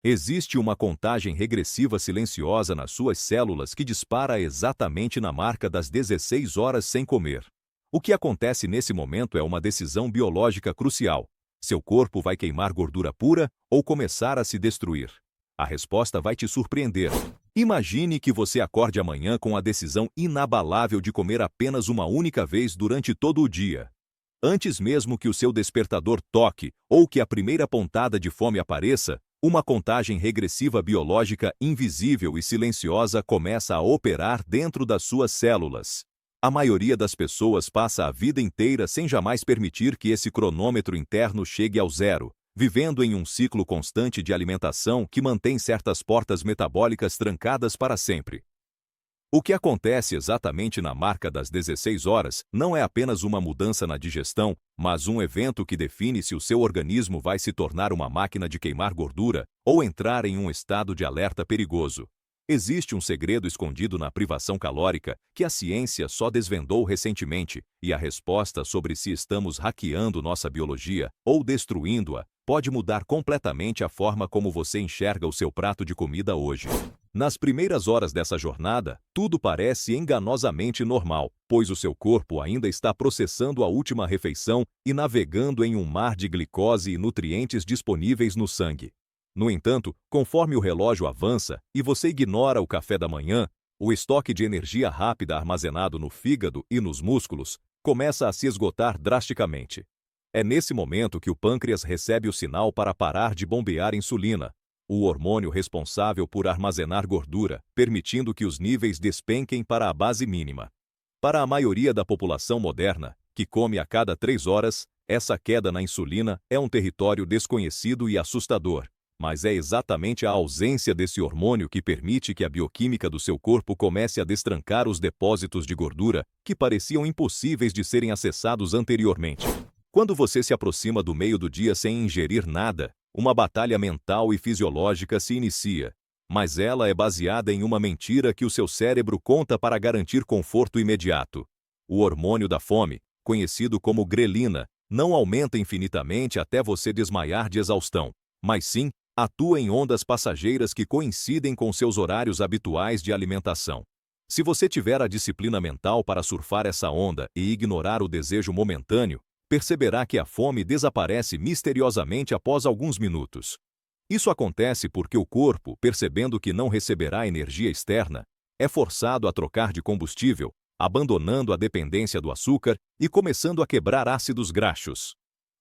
Existe uma contagem regressiva silenciosa nas suas células que dispara exatamente na marca das 16 horas sem comer. O que acontece nesse momento é uma decisão biológica crucial. Seu corpo vai queimar gordura pura ou começar a se destruir? A resposta vai te surpreender. Imagine que você acorde amanhã com a decisão inabalável de comer apenas uma única vez durante todo o dia. Antes mesmo que o seu despertador toque ou que a primeira pontada de fome apareça, uma contagem regressiva biológica invisível e silenciosa começa a operar dentro das suas células. A maioria das pessoas passa a vida inteira sem jamais permitir que esse cronômetro interno chegue ao zero, vivendo em um ciclo constante de alimentação que mantém certas portas metabólicas trancadas para sempre. O que acontece exatamente na marca das 16 horas não é apenas uma mudança na digestão, mas um evento que define se o seu organismo vai se tornar uma máquina de queimar gordura ou entrar em um estado de alerta perigoso. Existe um segredo escondido na privação calórica que a ciência só desvendou recentemente, e a resposta sobre se estamos hackeando nossa biologia ou destruindo-a pode mudar completamente a forma como você enxerga o seu prato de comida hoje. Nas primeiras horas dessa jornada, tudo parece enganosamente normal, pois o seu corpo ainda está processando a última refeição e navegando em um mar de glicose e nutrientes disponíveis no sangue. No entanto, conforme o relógio avança e você ignora o café da manhã, o estoque de energia rápida armazenado no fígado e nos músculos começa a se esgotar drasticamente. É nesse momento que o pâncreas recebe o sinal para parar de bombear insulina, o hormônio responsável por armazenar gordura, permitindo que os níveis despenquem para a base mínima. Para a maioria da população moderna, que come a cada 3 horas, essa queda na insulina é um território desconhecido e assustador. Mas é exatamente a ausência desse hormônio que permite que a bioquímica do seu corpo comece a destrancar os depósitos de gordura que pareciam impossíveis de serem acessados anteriormente. Quando você se aproxima do meio do dia sem ingerir nada, uma batalha mental e fisiológica se inicia. Mas ela é baseada em uma mentira que o seu cérebro conta para garantir conforto imediato. O hormônio da fome, conhecido como grelina, não aumenta infinitamente até você desmaiar de exaustão, mas sim atua em ondas passageiras que coincidem com seus horários habituais de alimentação. Se você tiver a disciplina mental para surfar essa onda e ignorar o desejo momentâneo, perceberá que a fome desaparece misteriosamente após alguns minutos. Isso acontece porque o corpo, percebendo que não receberá energia externa, é forçado a trocar de combustível, abandonando a dependência do açúcar e começando a quebrar ácidos graxos.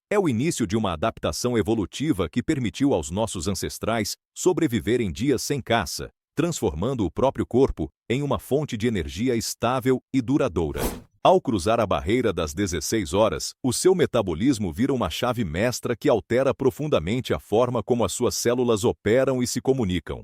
É o início de uma adaptação evolutiva que permitiu aos nossos ancestrais sobreviverem dias sem caça, transformando o próprio corpo em uma fonte de energia estável e duradoura. Ao cruzar a barreira das 16 horas, o seu metabolismo vira uma chave mestra que altera profundamente a forma como as suas células operam e se comunicam.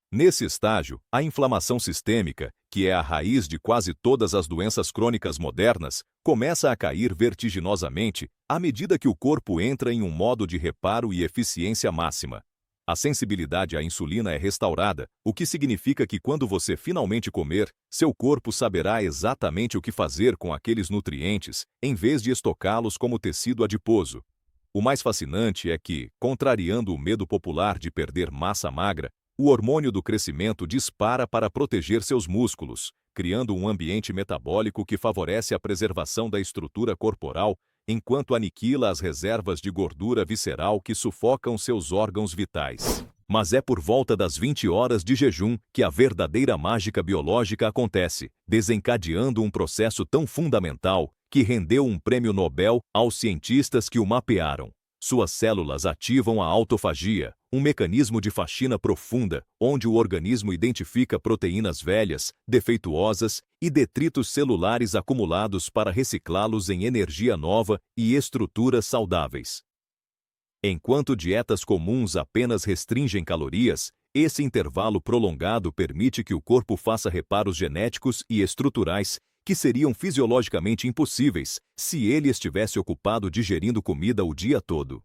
Nesse estágio, a inflamação sistêmica, que é a raiz de quase todas as doenças crônicas modernas, começa a cair vertiginosamente à medida que o corpo entra em um modo de reparo e eficiência máxima. A sensibilidade à insulina é restaurada, o que significa que quando você finalmente comer, seu corpo saberá exatamente o que fazer com aqueles nutrientes, em vez de estocá-los como tecido adiposo. O mais fascinante é que, contrariando o medo popular de perder massa magra, o hormônio do crescimento dispara para proteger seus músculos, criando um ambiente metabólico que favorece a preservação da estrutura corporal, enquanto aniquila as reservas de gordura visceral que sufocam seus órgãos vitais. Mas é por volta das 20 horas de jejum que a verdadeira mágica biológica acontece, desencadeando um processo tão fundamental que rendeu um prêmio Nobel aos cientistas que o mapearam. Suas células ativam a autofagia, um mecanismo de faxina profunda, onde o organismo identifica proteínas velhas, defeituosas e detritos celulares acumulados para reciclá-los em energia nova e estruturas saudáveis. Enquanto dietas comuns apenas restringem calorias, esse intervalo prolongado permite que o corpo faça reparos genéticos e estruturais que seriam fisiologicamente impossíveis se ele estivesse ocupado digerindo comida o dia todo.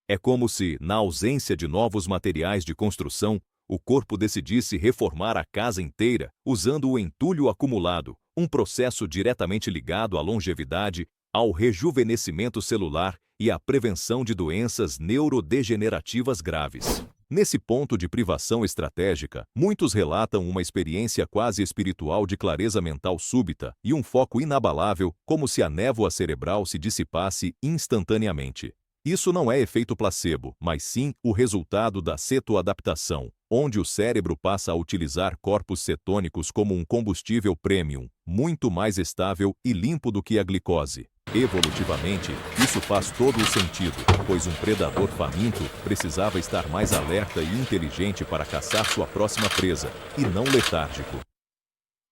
É como se, na ausência de novos materiais de construção, o corpo decidisse reformar a casa inteira usando o entulho acumulado, um processo diretamente ligado à longevidade, ao rejuvenescimento celular e à prevenção de doenças neurodegenerativas graves. Nesse ponto de privação estratégica, muitos relatam uma experiência quase espiritual de clareza mental súbita e um foco inabalável, como se a névoa cerebral se dissipasse instantaneamente. Isso não é efeito placebo, mas sim o resultado da cetoadaptação, onde o cérebro passa a utilizar corpos cetônicos como um combustível premium, muito mais estável e limpo do que a glicose. Evolutivamente, isso faz todo o sentido, pois um predador faminto precisava estar mais alerta e inteligente para caçar sua próxima presa, e não letárgico.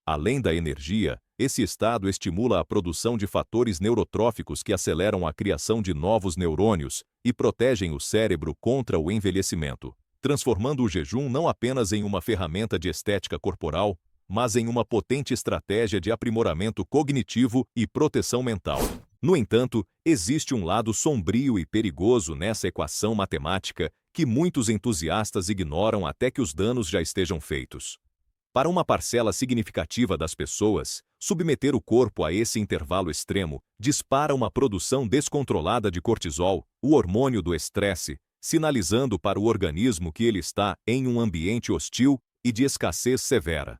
Além da energia, esse estado estimula a produção de fatores neurotróficos que aceleram a criação de novos neurônios e protegem o cérebro contra o envelhecimento, transformando o jejum não apenas em uma ferramenta de estética corporal, mas em uma potente estratégia de aprimoramento cognitivo e proteção mental. No entanto, existe um lado sombrio e perigoso nessa equação matemática que muitos entusiastas ignoram até que os danos já estejam feitos. Para uma parcela significativa das pessoas, submeter o corpo a esse intervalo extremo dispara uma produção descontrolada de cortisol, o hormônio do estresse, sinalizando para o organismo que ele está em um ambiente hostil e de escassez severa.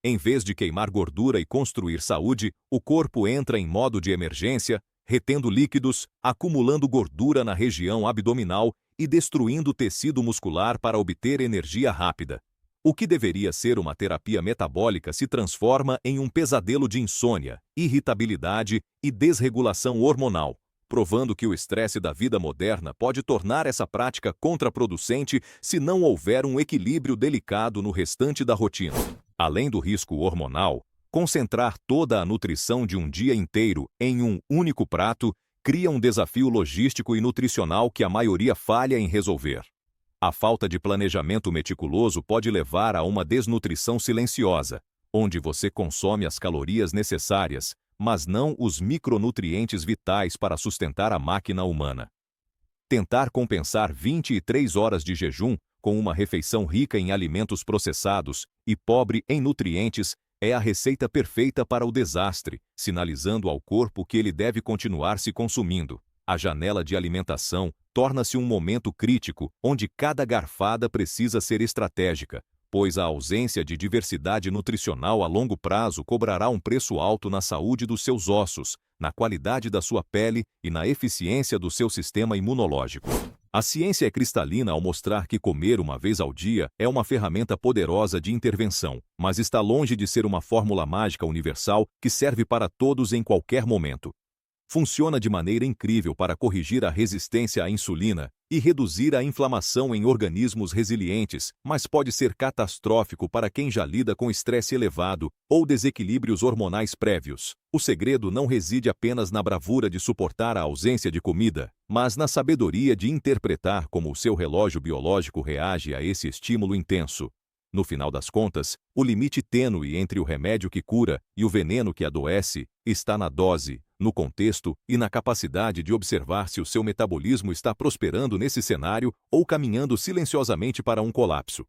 Em vez de queimar gordura e construir saúde, o corpo entra em modo de emergência, retendo líquidos, acumulando gordura na região abdominal e destruindo o tecido muscular para obter energia rápida. O que deveria ser uma terapia metabólica se transforma em um pesadelo de insônia, irritabilidade e desregulação hormonal, provando que o estresse da vida moderna pode tornar essa prática contraproducente se não houver um equilíbrio delicado no restante da rotina. Além do risco hormonal, concentrar toda a nutrição de um dia inteiro em um único prato cria um desafio logístico e nutricional que a maioria falha em resolver. A falta de planejamento meticuloso pode levar a uma desnutrição silenciosa, onde você consome as calorias necessárias, mas não os micronutrientes vitais para sustentar a máquina humana. Tentar compensar 23 horas de jejum com uma refeição rica em alimentos processados e pobre em nutrientes é a receita perfeita para o desastre, sinalizando ao corpo que ele deve continuar se consumindo. A janela de alimentação torna-se um momento crítico, onde cada garfada precisa ser estratégica, pois a ausência de diversidade nutricional a longo prazo cobrará um preço alto na saúde dos seus ossos, na qualidade da sua pele e na eficiência do seu sistema imunológico. A ciência é cristalina ao mostrar que comer uma vez ao dia é uma ferramenta poderosa de intervenção, mas está longe de ser uma fórmula mágica universal que serve para todos em qualquer momento. Funciona de maneira incrível para corrigir a resistência à insulina e reduzir a inflamação em organismos resilientes, mas pode ser catastrófico para quem já lida com estresse elevado ou desequilíbrios hormonais prévios. O segredo não reside apenas na bravura de suportar a ausência de comida, mas na sabedoria de interpretar como o seu relógio biológico reage a esse estímulo intenso. No final das contas, o limite tênue entre o remédio que cura e o veneno que adoece está na dose, no contexto e na capacidade de observar se o seu metabolismo está prosperando nesse cenário ou caminhando silenciosamente para um colapso.